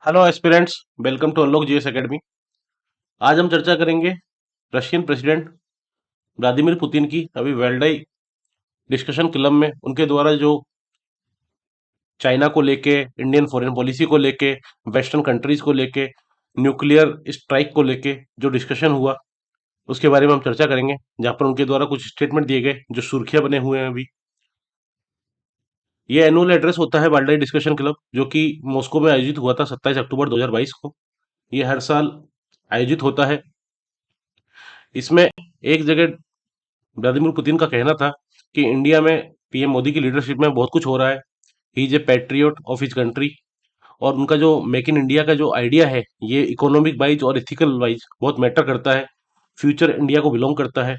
Hello aspirants, welcome to unlock GS academy. आज हम चर्चा करेंगे रशियन प्रेसिडेंट व्लादिमीर पुतिन की अभी वेल्डाई डिस्कशन क्लब में उनके द्वारा जो चाइना को लेके, इंडियन फॉरेन पॉलिसी को लेके, वेस्टर्न कंट्रीज को लेके, न्यूक्लियर स्ट्राइक को लेके जो डिस्कशन हुआ उसके बारे में हम चर्चा करेंगे, जहां पर उनके द्वारा कुछ स्टेटमेंट दिए गए जो सुर्खियां बने हुए हैं अभी। ये एनुअल एड्रेस होता है वेल्डाई डिस्कशन क्लब, जो कि मॉस्को में आयोजित हुआ था 27 अक्टूबर 2022 को। ये हर साल आयोजित होता है। इसमें एक जगह व्लादिमीर पुतिन का कहना था कि इंडिया में पीएम मोदी की लीडरशिप में बहुत कुछ हो रहा है। He is a patriot of his country. और उनका जो मेक इन इंडिया का जो आइडिया है, ये इकोनॉमिक वाइज और इथिकल वाइज बहुत मैटर करता है, फ्यूचर इंडिया को बिलोंग करता है।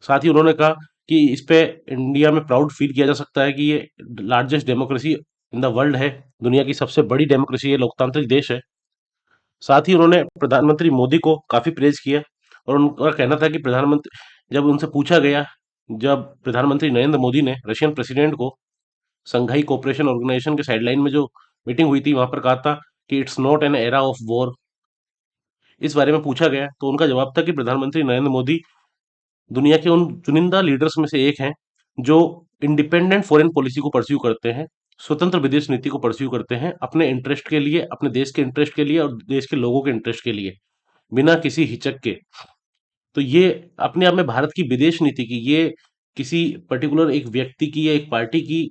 साथ ही उन्होंने कहा कि इस पे इंडिया में प्राउड फील किया जा सकता है कि ये largest democracy in the world है, दुनिया की सबसे बड़ी डेमोक्रेसी है, लोकतांत्रिक देश है। साथ ही उन्होंने प्रधानमंत्री मोदी को काफी प्रेज किया और उनका कहना था कि प्रधानमंत्री, जब उनसे पूछा गया, जब प्रधानमंत्री नरेंद्र मोदी ने रशियन प्रेसिडेंट को संघाई कोऑपरेशन ऑर्गेनाइजेशन के साइडलाइन में जो मीटिंग हुई थी वहां पर कहा था कि it's not an era of war, इस बारे में पूछा गया तो उनका जवाब था कि प्रधानमंत्री नरेंद्र मोदी दुनिया के उन चुनिंदा लीडर्स में से एक हैं जो इंडिपेंडेंट फॉरेन पॉलिसी को परस्यू करते हैं, स्वतंत्र विदेश नीति को परस्यू करते हैं, अपने इंटरेस्ट के लिए, अपने देश के इंटरेस्ट के लिए और देश के लोगों के इंटरेस्ट के लिए, बिना किसी हिचक के। तो ये अपने आप में भारत की विदेश नीति की, ये किसी पर्टिकुलर एक व्यक्ति की या एक पार्टी की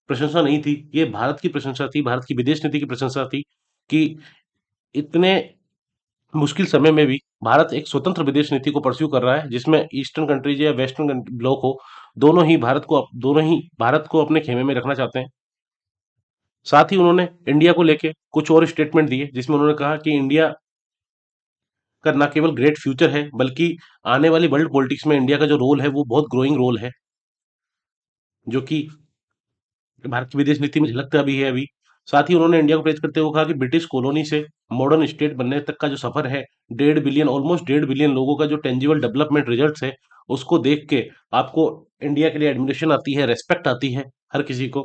प्रशंसा नहीं थी, ये भारत की प्रशंसा थी, भारत की विदेश नीति की प्रशंसा थी कि इतने मुश्किल समय में भी भारत एक स्वतंत्र विदेश नीति को परस्यू कर रहा है, जिसमें ईस्टर्न कंट्रीज या वेस्टर्न ब्लॉक हो, दोनों ही भारत को अपने खेमे में रखना चाहते हैं। साथ ही उन्होंने इंडिया को लेके कुछ और स्टेटमेंट दिए, जिसमें उन्होंने कहा कि इंडिया का न केवल ग्रेट फ्यूचर है, बल्कि आने वाली वर्ल्ड पॉलिटिक्स में इंडिया का जो रोल है वो बहुत ग्रोइंग रोल है, जो कि भारत की विदेश नीति में झलकता भी है अभी। साथ ही उन्होंने इंडिया को प्रेज करते हुए कहा कि ब्रिटिश कॉलोनी से मॉडर्न स्टेट बनने तक का जो सफर है, 1.5 बिलियन, ऑलमोस्ट 1.5 बिलियन लोगों का जो टेंजिबल डेवलपमेंट रिजल्ट्स है, उसको देख के आपको इंडिया के लिए एडमिरेशन आती है, रेस्पेक्ट आती है हर किसी को।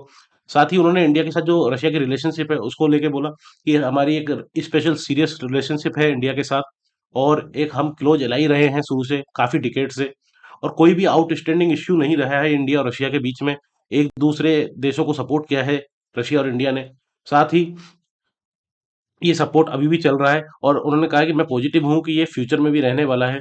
साथ ही उन्होंने इंडिया के साथ जो रशिया की रिलेशनशिप है उसको लेके बोला कि हमारी एक स्पेशल सीरियस रिलेशनशिप है इंडिया के साथ, और एक हम क्लोज एलाई रहे हैं शुरू से, काफी डिकेड से, और कोई भी आउटस्टैंडिंग इश्यू नहीं रहा है इंडिया और रशिया के बीच में। एक दूसरे देशों को सपोर्ट किया है रशिया और इंडिया ने। साथ ही ये सपोर्ट अभी भी चल रहा है और उन्होंने कहा कि मैं पॉजिटिव हूं कि ये फ्यूचर में भी रहने वाला है।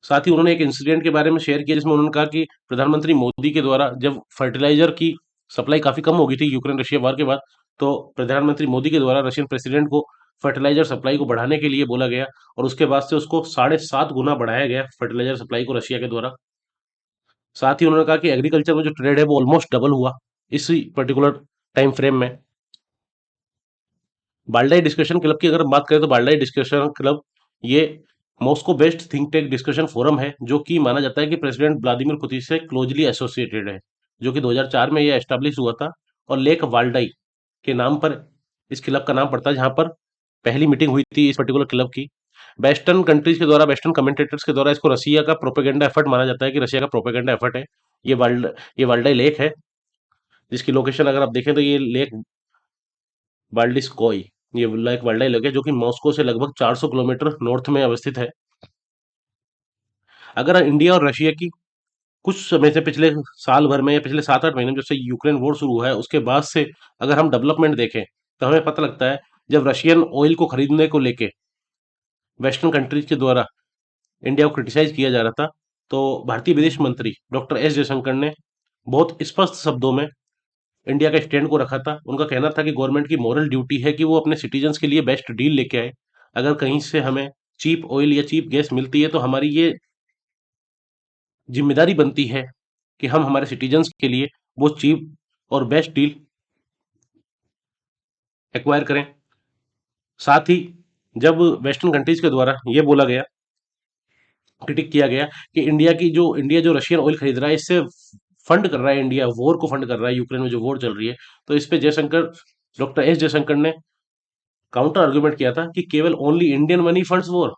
साथ ही उन्होंने एक इंसिडेंट के बारे में शेयर किया, जिसमें उन्होंने कहा कि प्रधानमंत्री मोदी के द्वारा जब फर्टिलाइजर की सप्लाई काफी कम हो गई थी यूक्रेन रशिया वार के बाद, तो प्रधानमंत्री मोदी के द्वारा रशियन प्रेसिडेंट को फर्टिलाइजर सप्लाई को बढ़ाने के लिए बोला गया, और उसके बाद से उसको 7.5 गुना बढ़ाया गया फर्टिलाइजर सप्लाई को रशिया के द्वारा। साथ ही उन्होंने कहा कि एग्रीकल्चर में जो ट्रेड है वो ऑलमोस्ट डबल हुआ इसी पर्टिकुलर टाइम फ्रेम में। बाल्डाई डिस्कशन क्लब की अगर हम बात करें तो बाल्डाई डिस्कशन क्लब ये Moscow based think tank discussion forum है, जो कि माना जाता है कि प्रेसिडेंट व्लादिमीर पुतिन से क्लोजली एसोसिएटेड है, जो कि 2004 में ये एस्टेब्लिश हुआ था। और लेक वाल्डाई के नाम पर इस क्लब का नाम पड़ता है, जहां पर पहली मीटिंग हुई थी इस पर्टिकुलर क्लब की। वेस्टर्न कंट्रीज के द्वारा, वेस्टर्न कमेंटेटर्स के द्वारा इसको रसिया का प्रोपेगेंडा एफर्ट माना जाता है, कि रशिया का प्रोपेगेंडा एफर्ट है। ये वर्ल्ड ये वाल्डाई लेक है, जिसकी लोकेशन अगर आप देखें तो ये लेक वाल्डिस्कोई, ये लेक वाल्डाई लेक है, जो कि मॉस्को से लगभग 400 किलोमीटर नॉर्थ में अवस्थित है। अगर इंडिया और रशिया की कुछ समय से, पिछले साल भर में या पिछले 7-8 महीने में, जब से यूक्रेन वॉर शुरू हुआ है उसके बाद से अगर हम डेवलपमेंट देखें, तो हमें पता लगता है जब रशियन ऑयल को खरीदने को लेके वेस्टर्न कंट्रीज के द्वारा इंडिया को क्रिटिसाइज किया जा रहा था, तो भारतीय विदेश मंत्री डॉक्टर एस जयशंकर ने बहुत स्पष्ट शब्दों में इंडिया के स्टैंड को रखा था। उनका कहना था कि गवर्नमेंट की मॉरल ड्यूटी है कि वो अपने सिटीजन्स के लिए बेस्ट डील लेके आए। अगर कहीं से हमें चीप ऑयल या चीप गैस मिलती है तो हमारी ये जिम्मेदारी बनती है कि हम हमारे सिटीजन्स के लिए वो चीप और बेस्ट डील एक्वायर करें। साथ ही जब वेस्टर्न कंट्रीज के द्वारा ये बोला गया, क्रिटिक किया गया कि इंडिया जो रशियन ऑयल खरीद रहा है, इससे फंड कर रहा है, इंडिया वॉर को फंड कर रहा है, यूक्रेन में जो वॉर चल रही है, तो इस पे जयशंकर, डॉक्टर एस जयशंकर ने काउंटर आर्गुमेंट किया था कि केवल only Indian money funds war,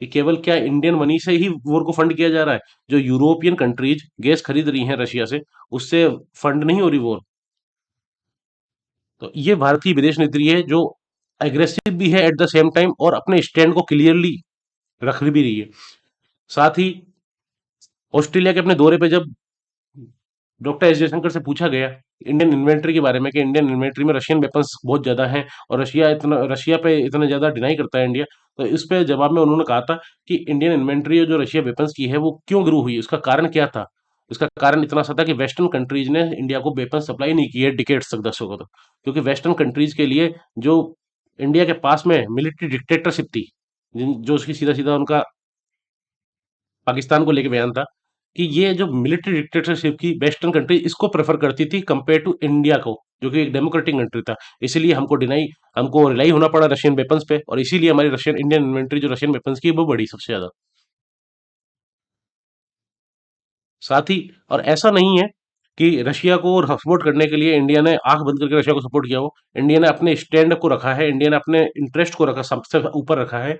कि केवल क्या इंडियन मनी से ही वॉर को फंड किया जा रहा है? जो यूरोपियन कंट्रीज गैस खरीद रही हैं रशिया से, उससे फंड नहीं हो रही वॉर। तो ये भारतीय विदेश नीति है जो एग्रेसिव भी है एट द सेम टाइम और अपने स्टैंड को क्लियरली रख भी रही है। साथ ही ऑस्ट्रेलिया के अपने दौरे पे जब डॉक्टर एस जयशंकर से पूछा गया इंडियन इन्वेंट्री के बारे में कि इंडियन इन्वेंट्री में रशियन वेपन्स बहुत ज्यादा हैं और रशिया पे इतना ज्यादा डिनाई करता है इंडिया, तो इस पे जवाब में उन्होंने कहा था कि इंडियन इन्वेंट्री जो रशिया वेपन्स की है वो क्यों ग्रो हुई, उसका कारण क्या था। इसका कारण इतना सा था कि वेस्टर्न कंट्रीज ने इंडिया को वेपन सप्लाई नहीं की है डिकेट्स तक, दशकों तक, क्योंकि वेस्टर्न कंट्रीज के लिए जो इंडिया के पास में मिलिट्री डिक्टेटरशिप थी, जो उसकी सीधा सीधा उनका पाकिस्तान को लेके बयान था कि ये जो मिलिट्री डिक्टेटरशिप की वेस्टर्न कंट्री इसको प्रेफर करती थी कंपेयर टू इंडिया को, जो कि एक डेमोक्रेटिक कंट्री था। इसीलिए हमको रिलाई होना पड़ा रशियन वेपन्स पे, और इसीलिए हमारी रशियन इंडियन इन्वेंट्री जो रशियन वेपन्स की है, वो बढ़ी सबसे ज्यादा। साथ ही और ऐसा नहीं है कि रशिया को सपोर्ट करने के लिए इंडिया ने आंख बंद करके रशिया को सपोर्ट किया हो। इंडिया ने अपने स्टैंड को रखा है, इंडिया ने अपने इंटरेस्ट को रखा, सबसे ऊपर रखा है।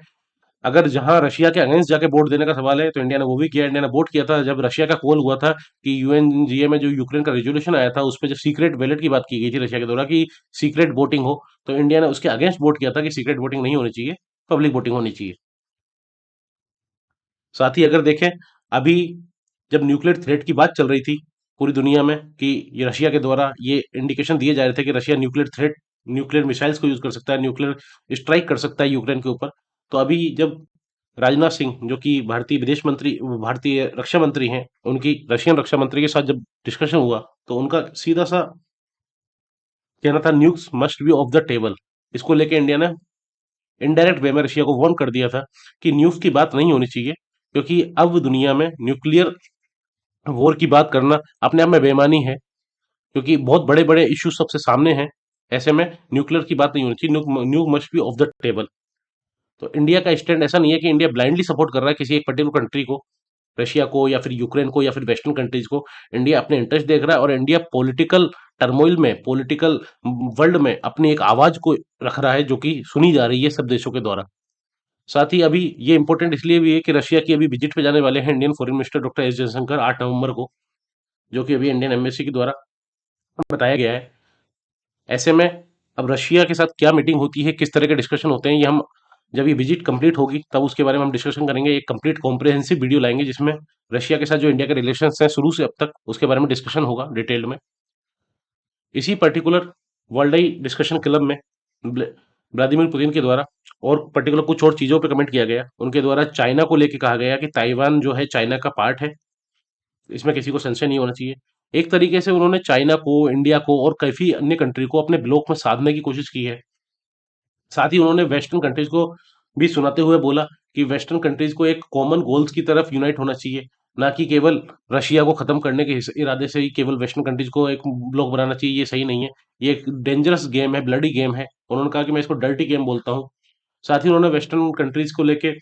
अगर जहां रशिया के अगेंस्ट जाके वोट देने का सवाल है तो इंडिया ने वो भी किया। इंडिया ने वोट किया था जब रशिया का कॉल हुआ था कि यूएनजीए में जो यूक्रेन का रेजोल्यूशन आया था उस पर जब सीक्रेट बैलेट की बात की गई थी रशिया के द्वारा कि सीक्रेट वोटिंग हो, तो इंडिया ने उसके अगेंस्ट वोट किया था कि सीक्रेट वोटिंग नहीं होनी चाहिए, पब्लिक वोटिंग होनी चाहिए। साथ ही अगर देखें, अभी जब न्यूक्लियर थ्रेट की बात चल रही थी पूरी दुनिया में कि ये रशिया के द्वारा ये इंडिकेशन दिए जा रहे थे कि रशिया न्यूक्लियर मिसाइल्स को यूज कर सकता है, न्यूक्लियर स्ट्राइक कर सकता है यूक्रेन के ऊपर। तो अभी जब राजनाथ सिंह जो कि भारतीय रक्षा मंत्री हैं, उनकी रशियन रक्षा मंत्री के साथ जब डिस्कशन हुआ तो उनका सीधा सा कहना था nukes must be of the table. इसको लेके इंडिया ने इनडायरेक्ट वे में रशिया को वार्न कर दिया था कि न्यूक्स की बात नहीं होनी चाहिए, क्योंकि अब दुनिया में न्यूक्लियर वॉर की बात करना अपने आप में बेईमानी है, क्योंकि बहुत बड़े बड़े इश्यूज सबसे सामने हैं। ऐसे में न्यूक्लियर की बात नहीं होनी चाहिए, न्यूक must be of the table. तो इंडिया का स्टैंड ऐसा नहीं है कि इंडिया ब्लाइंडली सपोर्ट कर रहा है किसी एक पर्टिकुलर कंट्री को, रशिया को या फिर यूक्रेन को या फिर वेस्टर्न कंट्रीज को। इंडिया अपने इंटरेस्ट देख रहा है और इंडिया पॉलिटिकल टर्मोइल में, पॉलिटिकल वर्ल्ड में अपनी एक आवाज को रख रहा है जो कि सुनी जा रही है सब देशों के द्वारा। साथ ही अभी ये इंपॉर्टेंट इसलिए भी है कि रशिया की अभी विजिट पे जाने वाले हैं Indian foreign minister doctor S Jaishankar 8 नवंबर को, जो कि अभी इंडियन एम्बेसी के द्वारा बताया गया है। ऐसे में अब रशिया के साथ क्या मीटिंग होती है, किस तरह के डिस्कशन होते हैं, ये हम जब ये विजिट कंप्लीट होगी तब उसके बारे में हम डिस्कशन करेंगे। एक कंप्लीट कॉम्प्रिहेंसिव वीडियो लाएंगे जिसमें रशिया के साथ जो इंडिया के रिलेशंस हैं शुरू से अब तक, उसके बारे में डिस्कशन होगा डिटेल में। इसी particular world I discussion club में व्लादिमीर पुतिन के द्वारा और पर्टिकुलर कुछ और चीजों पे कमेंट किया गया। उनके द्वारा चाइना को लेके कहा गया कि ताइवान जो है चाइना का पार्ट है, इसमें किसी को संशय नहीं होना चाहिए। एक तरीके से उन्होंने चाइना को, इंडिया को और काफी अन्य कंट्री को अपने ब्लॉक में साधने की कोशिश की है। साथ ही उन्होंने वेस्टर्न कंट्रीज को भी सुनाते हुए बोला कि वेस्टर्न कंट्रीज को एक कॉमन गोल्स की तरफ यूनाइट होना चाहिए, ना कि केवल रशिया को खत्म करने के इरादे से ही केवल वेस्टर्न कंट्रीज को एक ब्लॉक बनाना चाहिए। ये सही नहीं है, ये एक डेंजरस गेम है, ब्लडी गेम है। उन्होंने कहा कि मैं इसको डर्टी गेम बोलता हूँ। साथ ही उन्होंने वेस्टर्न कंट्रीज को लेके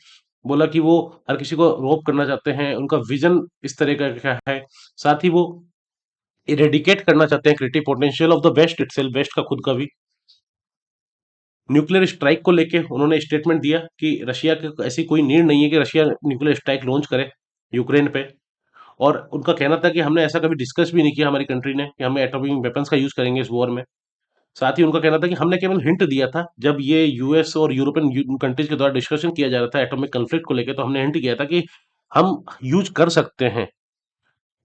बोला कि वो हर किसी को रोप करना चाहते हैं, उनका विजन इस तरह का है। साथ ही वो इरेडिकेट करना चाहते हैं creative potential of the waste itself, waste का खुद का भी। न्यूक्लियर स्ट्राइक को लेके उन्होंने स्टेटमेंट दिया कि रशिया की ऐसी कोई नीड नहीं है कि रशिया न्यूक्लियर स्ट्राइक लॉन्च करे यूक्रेन पे। और उनका कहना था कि हमने ऐसा कभी डिस्कस भी नहीं किया हमारी कंट्री ने कि हम एटॉमिक वेपन्स का यूज करेंगे इस वॉर में। साथ ही उनका कहना था कि हमने केवल हिंट दिया था जब ये यूएस और यूरोपियन कंट्रीज के द्वारा डिस्कशन किया जा रहा था एटॉमिक कन्फ्लिक्ट को लेकर, तो हमने हिंट किया था कि हम यूज कर सकते हैं।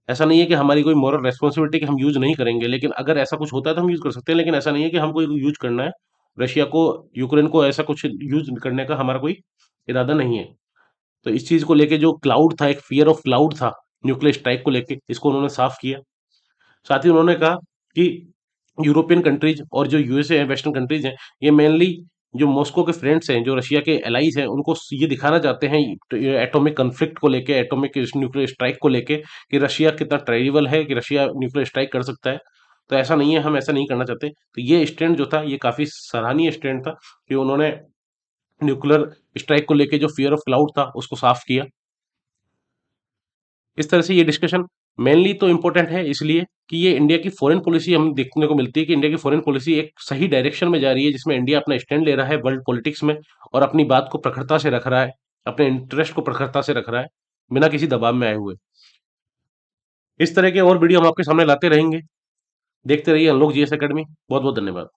ऐसा नहीं है कि हमारी कोई मॉरल रेस्पॉन्सिबिलिटी कि हम यूज नहीं करेंगे, लेकिन अगर ऐसा कुछ होता है तो हम यूज कर सकते हैं, लेकिन ऐसा नहीं है कि हमको यूज करना है। रशिया को, यूक्रेन को ऐसा कुछ यूज करने का हमारा कोई इरादा नहीं है। तो इस चीज को लेके जो क्लाउड था, एक फियर ऑफ क्लाउड था न्यूक्लियर स्ट्राइक को लेके, इसको उन्होंने साफ किया। साथ ही उन्होंने कहा कि यूरोपियन कंट्रीज और जो यूएसए है, वेस्टर्न कंट्रीज हैं, ये मेनली जो मॉस्को के फ्रेंड्स हैं, जो रशिया के एलाइज हैं, उनको ये दिखाना चाहते हैं एटॉमिक कन्फ्लिक्ट को लेके, एटॉमिक न्यूक्लियर स्ट्राइक को लेके कि रशिया कितना ट्रेडिबल है, कि रशिया न्यूक्लियर स्ट्राइक कर सकता है। तो ऐसा नहीं है, हम ऐसा नहीं करना चाहते। तो ये स्टैंड जो था ये काफी सराहनीय स्टैंड था कि उन्होंने न्यूक्लियर स्ट्राइक को लेके जो फियर ऑफ क्लाउड था उसको साफ किया। इस तरह से ये डिस्कशन मेनली तो इम्पोर्टेंट है इसलिए कि ये इंडिया की फॉरेन पॉलिसी हमें देखने को मिलती है कि इंडिया की फॉरेन पॉलिसी एक सही डायरेक्शन में जा रही है, जिसमें इंडिया अपना स्टैंड ले रहा है वर्ल्ड पॉलिटिक्स में और अपनी बात को प्रखरता से रख रहा है, अपने इंटरेस्ट को प्रखरता से रख रहा है, बिना किसी दबाव में आए हुए। इस तरह के और वीडियो हम आपके सामने लाते रहेंगे। देखते रहिए अनलॉक जीएस एकेडमी। बहुत बहुत धन्यवाद।